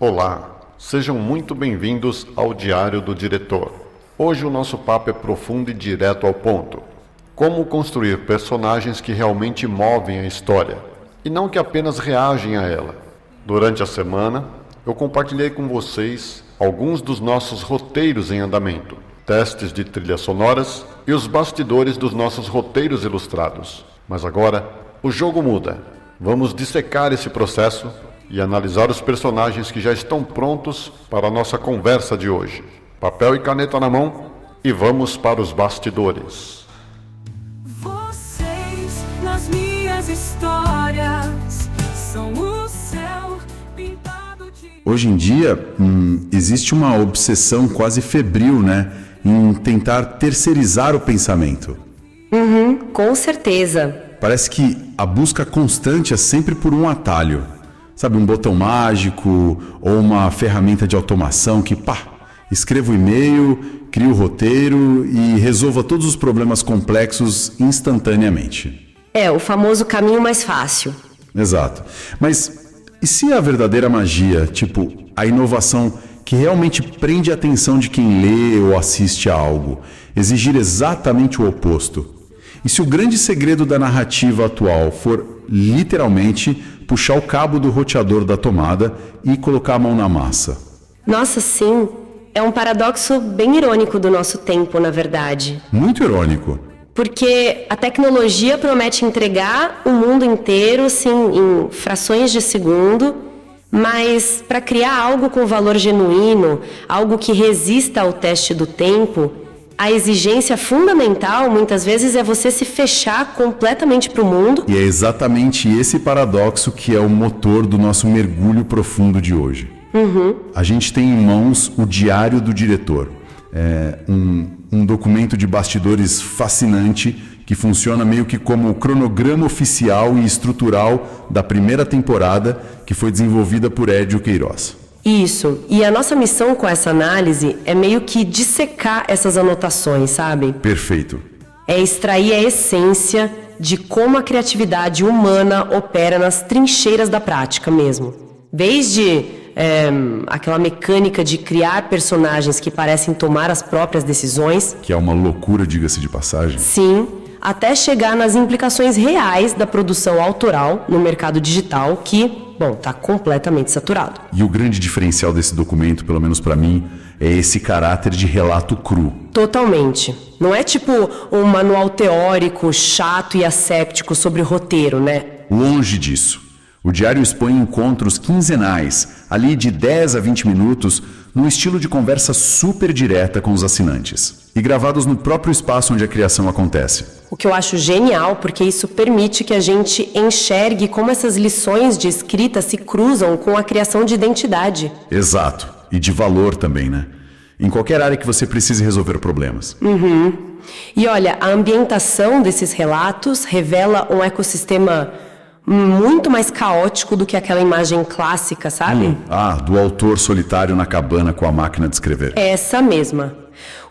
Olá, sejam muito bem-vindos ao Diário do Diretor. Hoje o nosso papo é profundo e direto ao ponto. Como construir personagens que realmente movem a história e não que apenas reagem a ela. Durante a semana, eu compartilhei com vocês alguns dos nossos roteiros em andamento, testes de trilhas sonoras e os bastidores dos nossos roteiros ilustrados. Mas agora, o jogo muda. Vamos dissecar esse processo e analisar os personagens que já estão prontos para a nossa conversa de hoje. Papel e caneta na mão e vamos para os bastidores. Vocês, nas minhas histórias, são o céu pintado de... Hoje em dia, existe uma obsessão quase febril, né, em tentar terceirizar o pensamento. Com certeza. Parece que a busca constante é sempre por um atalho. Sabe, um botão mágico ou uma ferramenta de automação que, escreva o e-mail, cria o roteiro e resolva todos os problemas complexos instantaneamente. É, o famoso caminho mais fácil. Exato. Mas e se a verdadeira magia, tipo a inovação que realmente prende a atenção de quem lê ou assiste a algo, exigir exatamente o oposto? E se o grande segredo da narrativa atual for, literalmente, puxar o cabo do roteador da tomada e colocar a mão na massa? Nossa, sim. É um paradoxo bem irônico do nosso tempo, na verdade. Muito irônico. Porque a tecnologia promete entregar o mundo inteiro, assim, em frações de segundo, mas para criar algo com valor genuíno, algo que resista ao teste do tempo, a exigência fundamental, muitas vezes, é você se fechar completamente para o mundo. E é exatamente esse paradoxo que é o motor do nosso mergulho profundo de hoje. A gente tem em mãos o Diário do Diretor. É um documento de bastidores fascinante que funciona meio que como o cronograma oficial e estrutural da primeira temporada que foi desenvolvida por Edio Queiroz. Isso. E a nossa missão com essa análise é meio que dissecar essas anotações, sabe? Perfeito. É extrair a essência de como a criatividade humana opera nas trincheiras da prática mesmo. Desde aquela mecânica de criar personagens que parecem tomar as próprias decisões. Que é uma loucura, diga-se de passagem. Sim, até chegar nas implicações reais da produção autoral no mercado digital que, está completamente saturado. E o grande diferencial desse documento, pelo menos para mim, é esse caráter de relato cru. Totalmente. Não é tipo um manual teórico, chato e asséptico sobre roteiro, né? Longe disso. O diário expõe encontros quinzenais, ali de 10 a 20 minutos, num estilo de conversa super direta com os assinantes. E gravados no próprio espaço onde a criação acontece. O que eu acho genial, porque isso permite que a gente enxergue como essas lições de escrita se cruzam com a criação de identidade. Exato. E de valor também, né? Em qualquer área que você precise resolver problemas. E olha, a ambientação desses relatos revela um ecossistema muito mais caótico do que aquela imagem clássica, sabe? Do autor solitário na cabana com a máquina de escrever. Essa mesma.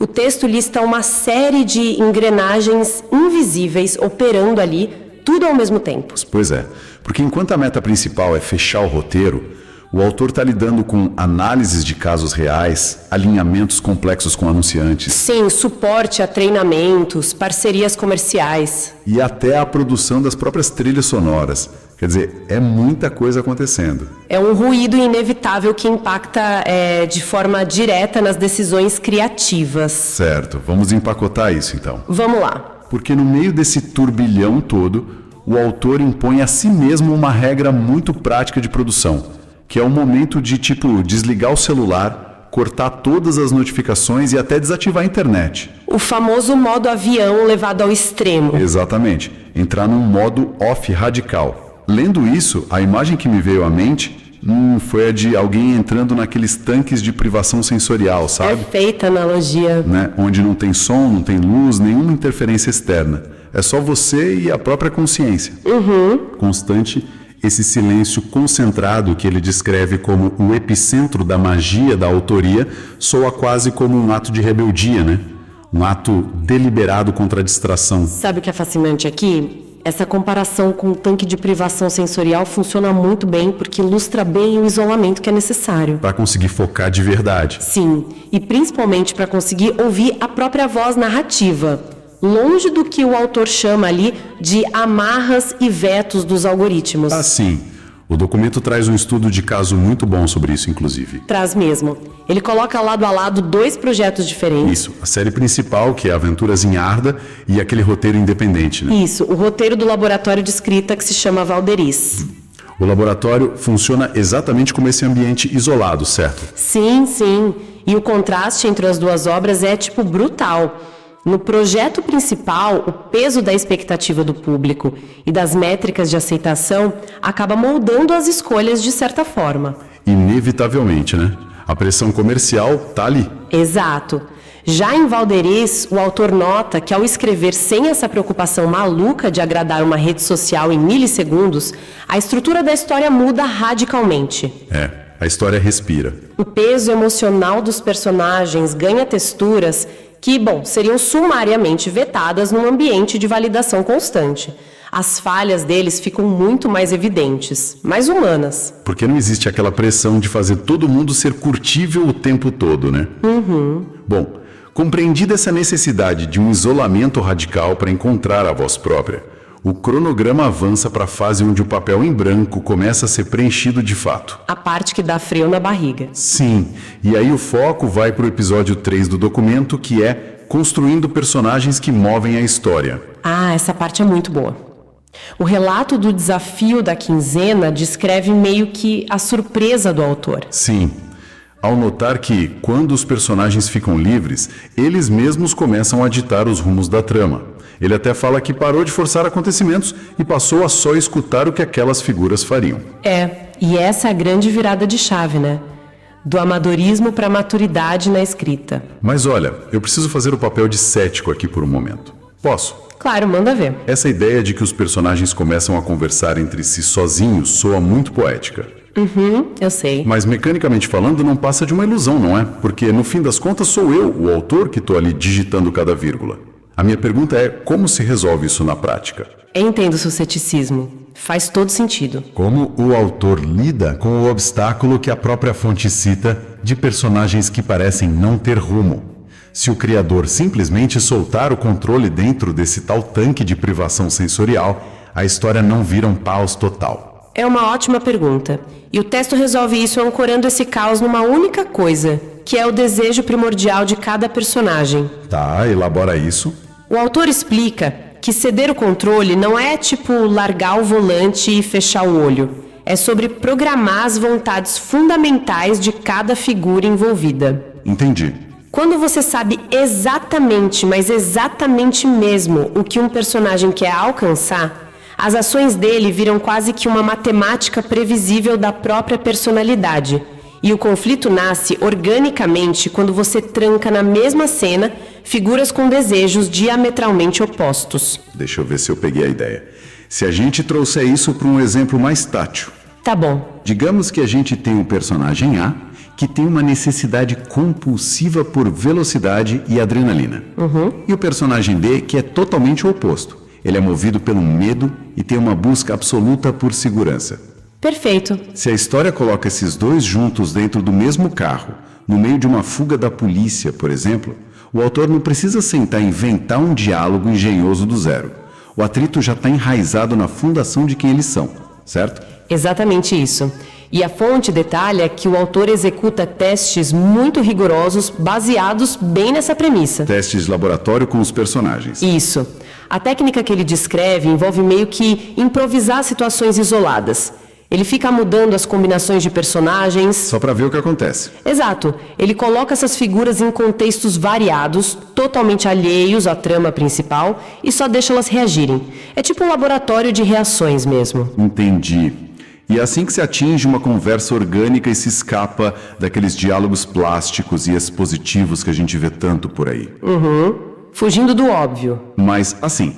O texto lista uma série de engrenagens invisíveis operando ali, tudo ao mesmo tempo. Pois é, porque enquanto a meta principal é fechar o roteiro, o autor está lidando com análises de casos reais, alinhamentos complexos com anunciantes. Sim, suporte a treinamentos, parcerias comerciais. E até a produção das próprias trilhas sonoras. Quer dizer, é muita coisa acontecendo. É um ruído inevitável que impacta de forma direta nas decisões criativas. Certo, vamos empacotar isso então. Vamos lá. Porque no meio desse turbilhão todo, o autor impõe a si mesmo uma regra muito prática de produção, que é o momento de, desligar o celular, cortar todas as notificações e até desativar a internet. O famoso modo avião levado ao extremo. Exatamente. Entrar num modo off radical. Lendo isso, a imagem que me veio à mente foi a de alguém entrando naqueles tanques de privação sensorial, sabe? Perfeita analogia. Né? Onde não tem som, não tem luz, nenhuma interferência externa. É só você e a própria consciência. Constante. Esse silêncio concentrado que ele descreve como o epicentro da magia da autoria soa quase como um ato de rebeldia, né? Um ato deliberado contra a distração. Sabe o que é fascinante aqui? Essa comparação com o tanque de privação sensorial funciona muito bem porque ilustra bem o isolamento que é necessário. Para conseguir focar de verdade. Sim, e principalmente para conseguir ouvir a própria voz narrativa, longe do que o autor chama ali de amarras e vetos dos algoritmos. Assim, o documento traz um estudo de caso muito bom sobre isso, inclusive. Traz mesmo. Ele coloca lado a lado 2 projetos diferentes. Isso, a série principal, que é Aventuras em Arda, e aquele roteiro independente, né? Isso, o roteiro do laboratório de escrita que se chama Valderiz. O laboratório funciona exatamente como esse ambiente isolado, certo? Sim, sim. E o contraste entre as 2 obras é, brutal. No projeto principal, o peso da expectativa do público e das métricas de aceitação acaba moldando as escolhas de certa forma. Inevitavelmente, né? A pressão comercial tá ali. Exato. Já em Valderiz, o autor nota que ao escrever sem essa preocupação maluca de agradar uma rede social em milissegundos, a estrutura da história muda radicalmente. A história respira. O peso emocional dos personagens ganha texturas que, seriam sumariamente vetadas num ambiente de validação constante. As falhas deles ficam muito mais evidentes, mais humanas. Porque não existe aquela pressão de fazer todo mundo ser curtível o tempo todo, né? Bom, compreendida essa necessidade de um isolamento radical para encontrar a voz própria, o cronograma avança para a fase onde o papel em branco começa a ser preenchido de fato. A parte que dá frio na barriga. Sim, e aí o foco vai para o episódio 3 do documento, que é construindo personagens que movem a história. Ah, essa parte é muito boa. O relato do desafio da quinzena descreve meio que a surpresa do autor. Sim, ao notar que, quando os personagens ficam livres, eles mesmos começam a ditar os rumos da trama. Ele até fala que parou de forçar acontecimentos e passou a só escutar o que aquelas figuras fariam. E essa é a grande virada de chave, né? Do amadorismo para a maturidade na escrita. Mas olha, eu preciso fazer o papel de cético aqui por um momento. Posso? Claro, manda ver. Essa ideia de que os personagens começam a conversar entre si sozinhos soa muito poética. Eu sei. Mas mecanicamente falando não passa de uma ilusão, não é? Porque no fim das contas sou eu, o autor, que estou ali digitando cada vírgula. A minha pergunta é, como se resolve isso na prática? Eu entendo o seu ceticismo. Faz todo sentido. Como o autor lida com o obstáculo que a própria fonte cita de personagens que parecem não ter rumo? Se o criador simplesmente soltar o controle dentro desse tal tanque de privação sensorial, a história não vira um caos total. É uma ótima pergunta. E o texto resolve isso ancorando esse caos numa única coisa, que é o desejo primordial de cada personagem. Tá, elabora isso. O autor explica que ceder o controle não é largar o volante e fechar o olho. É sobre programar as vontades fundamentais de cada figura envolvida. Entendi. Quando você sabe exatamente, mas exatamente mesmo, o que um personagem quer alcançar, as ações dele viram quase que uma matemática previsível da própria personalidade. E o conflito nasce organicamente quando você tranca na mesma cena figuras com desejos diametralmente opostos. Deixa eu ver se eu peguei a ideia. Se a gente trouxer isso para um exemplo mais tátil. Tá bom. Digamos que a gente tem um personagem A que tem uma necessidade compulsiva por velocidade e adrenalina. E o personagem B que é totalmente o oposto. Ele é movido pelo medo e tem uma busca absoluta por segurança. Perfeito. Se a história coloca esses dois juntos dentro do mesmo carro, no meio de uma fuga da polícia, por exemplo, o autor não precisa sentar e inventar um diálogo engenhoso do zero. O atrito já está enraizado na fundação de quem eles são, certo? Exatamente isso. E a fonte detalha que o autor executa testes muito rigorosos baseados bem nessa premissa. Testes de laboratório com os personagens. Isso. A técnica que ele descreve envolve meio que improvisar situações isoladas. Ele fica mudando as combinações de personagens. Só para ver o que acontece. Exato. Ele coloca essas figuras em contextos variados, totalmente alheios à trama principal, e só deixa elas reagirem. É tipo um laboratório de reações mesmo. Entendi. E é assim que se atinge uma conversa orgânica e se escapa daqueles diálogos plásticos e expositivos que a gente vê tanto por aí. Fugindo do óbvio. Mas, assim,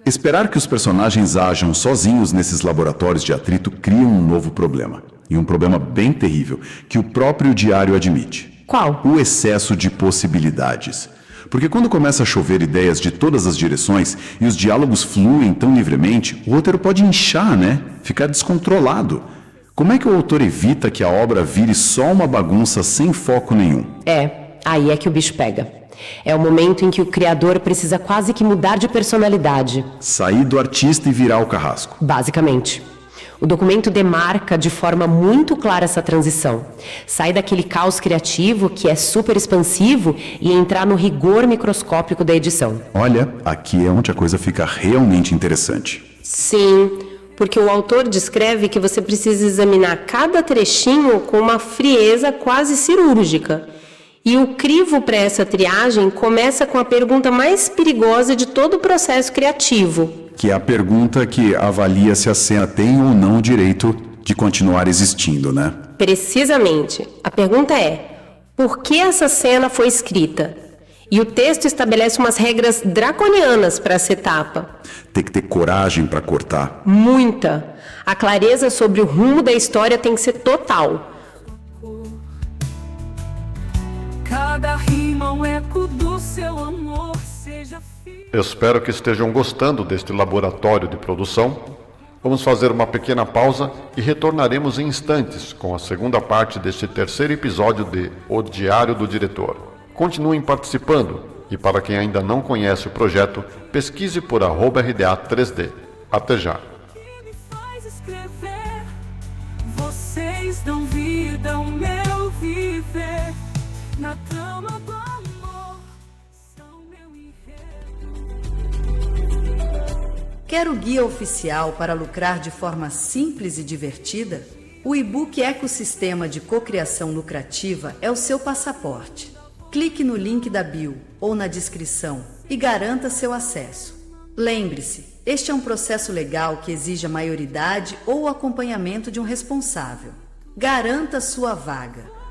esperar que os personagens ajam sozinhos nesses laboratórios de atrito cria um novo problema. E um problema bem terrível, que o próprio diário admite. Qual? O excesso de possibilidades. Porque quando começa a chover ideias de todas as direções e os diálogos fluem tão livremente, o roteiro pode inchar, né? Ficar descontrolado. Como é que o autor evita que a obra vire só uma bagunça sem foco nenhum? Aí é que o bicho pega. É o momento em que o criador precisa quase que mudar de personalidade. Sair do artista e virar o carrasco. Basicamente. O documento demarca de forma muito clara essa transição. Sai daquele caos criativo que é super expansivo e entrar no rigor microscópico da edição. Olha, aqui é onde a coisa fica realmente interessante. Sim, porque o autor descreve que você precisa examinar cada trechinho com uma frieza quase cirúrgica. E o crivo para essa triagem começa com a pergunta mais perigosa de todo o processo criativo. Que é a pergunta que avalia se a cena tem ou não o direito de continuar existindo, né? Precisamente. A pergunta é: por que essa cena foi escrita? E o texto estabelece umas regras draconianas para essa etapa. Tem que ter coragem para cortar. Muita. A clareza sobre o rumo da história tem que ser total. Cada rima um eco do seu amor, seja fiel. Espero que estejam gostando deste laboratório de produção. Vamos fazer uma pequena pausa e retornaremos em instantes com a segunda parte deste terceiro episódio de O Diário do Diretor. Continuem participando e para quem ainda não conhece o projeto, pesquise por @RDA3D. Até já! Me faz escrever. Vocês dão vida ao meu viver. Na trama do amor, são meu enredo. Quer o guia oficial para lucrar de forma simples e divertida? O e-book Ecossistema de Cocriação Lucrativa é o seu passaporte. Clique no link da bio ou na descrição e garanta seu acesso. Lembre-se, este é um processo legal que exige a maioridade ou o acompanhamento de um responsável. Garanta sua vaga.